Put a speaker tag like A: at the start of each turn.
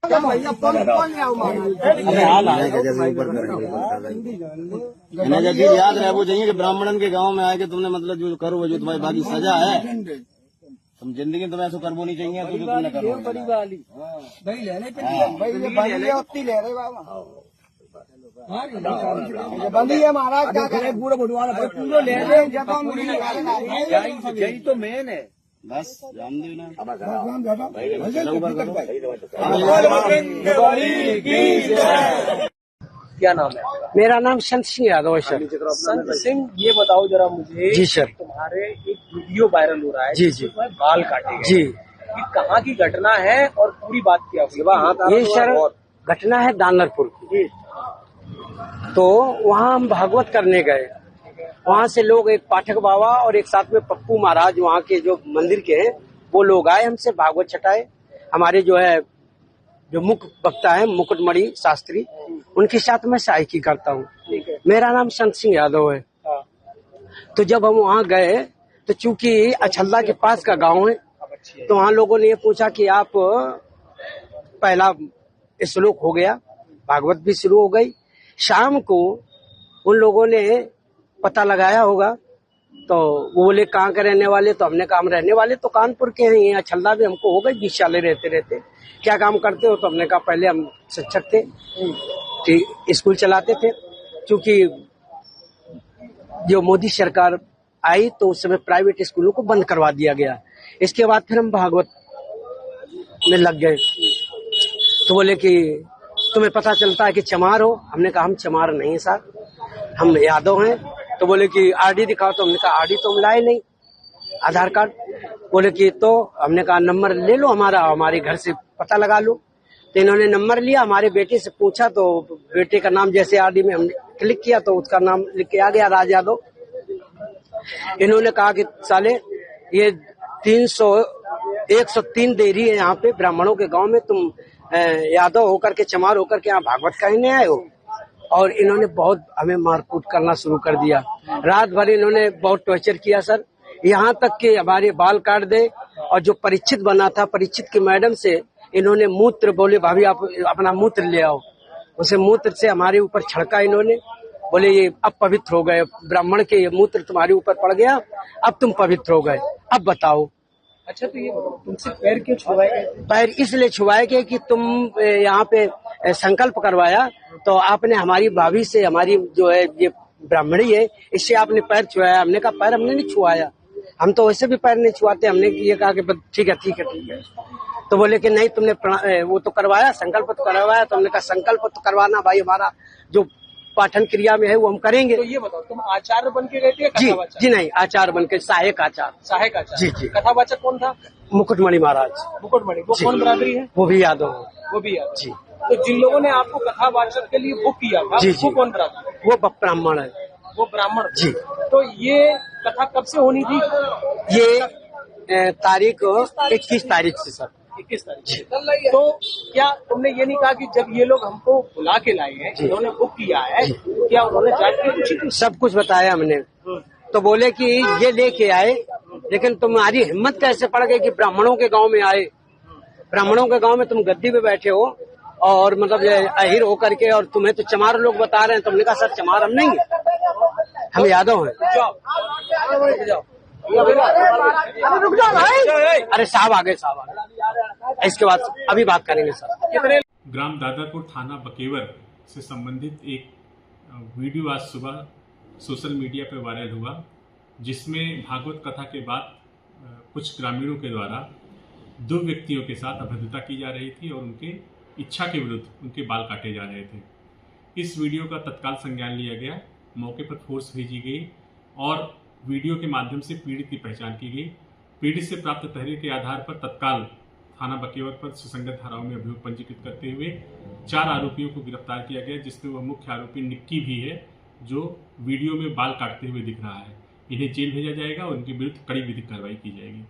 A: जब याद रहे वो चाहिए कि ब्राह्मणन के गांव में आए कि तुमने मतलब जो करो जो तुम्हारी बाकी सजा है तुम जिंदगी तुम्हें ऐसा करबो नहीं चाहिए तो जो तुमने करो बड़ी वाली भाई लेने पे ले रहे बाबा बंदी है महाराज क्या करे पूरा बुढ़वाना पूरा ले ले यही तो मेन है बस जान दो ना
B: क्या नाम है?
C: मेरा नाम संत सिंह यादव है सर।
B: संत सिंह, ये बताओ जरा मुझे।
C: जी सर।
B: तुम्हारे एक वीडियो वायरल हो रहा है
C: जी जी,
B: बाल काटे
C: जी,
B: ये कहाँ की घटना है और पूरी बात क्या हुई?
C: ये सर घटना है दानरपुर की। तो वहाँ हम भागवत करने गए, वहाँ से लोग एक पाठक बाबा और एक साथ में पप्पू महाराज वहाँ के जो मंदिर के हैं वो लोग आए, हमसे भागवत छटाए। हमारे जो है जो मुख्य वक्ता है मुकुटमणि शास्त्री, उनके साथ मैं सहायकी करता हूँ। मेरा नाम संत सिंह यादव है। तो जब हम वहाँ गए तो चूंकि अछल्ला के पास का गांव है तो वहाँ लोगों ने ये पूछा कि आप पहला श्लोक हो गया, भागवत भी शुरू हो गई। शाम को उन लोगों ने पता लगाया होगा तो वो बोले कहाँ के रहने वाले, तो हमने कहा हम रहने वाले तो कानपुर के हैं, यहाँ अछल्ला भी हमको हो गई 20 साल रहते रहते। क्या काम करते हो? तो हमने कहा पहले हम शिक्षक थे, स्कूल चलाते थे। क्योंकि जो मोदी सरकार आई तो उस समय प्राइवेट स्कूलों को बंद करवा दिया गया। इसके बाद फिर हम भागवत में लग गए। तो बोले कि तुम्हें पता चलता है कि चमार हो? हमने कहा हम चमार नहीं है साहब, हम यादव हैं। तो बोले कि आरडी दिखाओ, तो हमने कहा आरडी तो हम लाए नहीं, आधार कार्ड। बोले कि तो हमने कहा नंबर ले लो हमारा, हमारे घर से पता लगा लो। तो इन्होंने नंबर लिया, हमारे बेटे से पूछा तो बेटे का नाम जैसे आरडी में हमने क्लिक किया तो उसका नाम लिख के आ गया, राज यादव। इन्होंने कहा कि साले ये 103 देरी है यहाँ पे ब्राह्मणों के गांव में, तुम यादव होकर के चमार होकर के यहाँ भागवत कहने आए हो। और इन्होंने बहुत हमें मारकूट करना शुरू कर दिया। रात भर इन्होंने बहुत टॉर्चर किया सर, यहाँ तक कि हमारे बाल काट दे। और जो परीक्षित बना था, परीक्षित की मैडम से इन्होंने मूत्र, बोले भाभी आप अपना मूत्र ले आओ, उसे मूत्र से हमारे ऊपर छिड़का इन्होंने। बोले ये अब पवित्र हो गए, ब्राह्मण के ये मूत्र तुम्हारे ऊपर पड़ गया, अब तुम पवित्र हो गए, अब बताओ।
B: अच्छा, तो ये तुमसे पैर क्यों छुआए गए?
C: पैर इसलिए छुआए गए कि तुम यहाँ पे संकल्प करवाया तो आपने हमारी भाभी से, हमारी जो है ये ब्राह्मणी है, इससे आपने पैर छुआया। हमने कहा पैर हमने नहीं छुआया, हम तो वैसे भी पैर नहीं छुआते। हमने ये कहा कि ठीक है ठीक है ठीक है। तो बोले कि नहीं तुमने वो तो करवाया, संकल्प तो करवाया। तो हमने कहा संकल्प तो करवाना भाई, हमारा जो पाठन क्रिया में है वो हम करेंगे।
B: तो ये बताओ, तुम आचार्य बन के गए थे?
C: जी नहीं, आचार्य बन के, सहायक आचार्य।
B: सहायक आचार्य?
C: जी जी।
B: कथावाचक कौन था?
C: मुकुटमणि महाराज।
B: मुकुटमणि, वो कौन बरादरी है?
C: वो भी यादव।
B: वो भी यादव
C: जी।
B: तो जिन लोगों ने आपको कथावाचक के लिए बुक किया था, वो कौन बरादरी?
C: वो ब्राह्मण है।
B: वो ब्राह्मण
C: जी।
B: तो ये कथा कब से होनी थी?
C: ये तारीख 21 तारीख से सर।
B: 21 तारीख। तो क्या तुमने ये नहीं कहा कि जब ये लोग हमको बुला के लाए हैं, इन्होंने बुक किया है, क्या उन्होंने जांच की कुछ?
C: सब कुछ बताया हमने। तो बोले कि ये लेके आए, लेकिन तुम्हारी हिम्मत कैसे पड़ गई कि ब्राह्मणों के गांव में आए? ब्राह्मणों के गांव में तुम गद्दी पे बैठे हो और मतलब अहिर होकर के, और तुम्हें तो चमार लोग बता रहे हैं। तुमने कहा सर चमार हम नहीं है, हम यादव हैं। अरे साहब आ गए, साहब आ गए, इसके बाद अभी बात करेंगे सर।
D: ग्राम दादापुर थाना बकेवर से संबंधित एक वीडियो आज सुबह सोशल मीडिया पर वायरल हुआ, जिसमें भागवत कथा के बाद कुछ ग्रामीणों के द्वारा 2 व्यक्तियों के साथ अभद्रता की जा रही थी और उनके इच्छा के विरुद्ध उनके बाल काटे जा रहे थे। इस वीडियो का तत्काल संज्ञान लिया गया, मौके पर फोर्स भेजी गई और वीडियो के माध्यम से पीड़ित की पहचान की गई। पीड़ित से प्राप्त तहरीर के आधार पर तत्काल थाना बकेवर पर सुसंगत धाराओं में अभियोग पंजीकृत करते हुए 4 आरोपियों को गिरफ्तार किया गया, जिसमें वह मुख्य आरोपी निक्की भी है, जो वीडियो में बाल काटते हुए दिख रहा है। इन्हें जेल भेजा जाएगा और उनके विरुद्ध कड़ी विधिक कार्रवाई की जाएगी।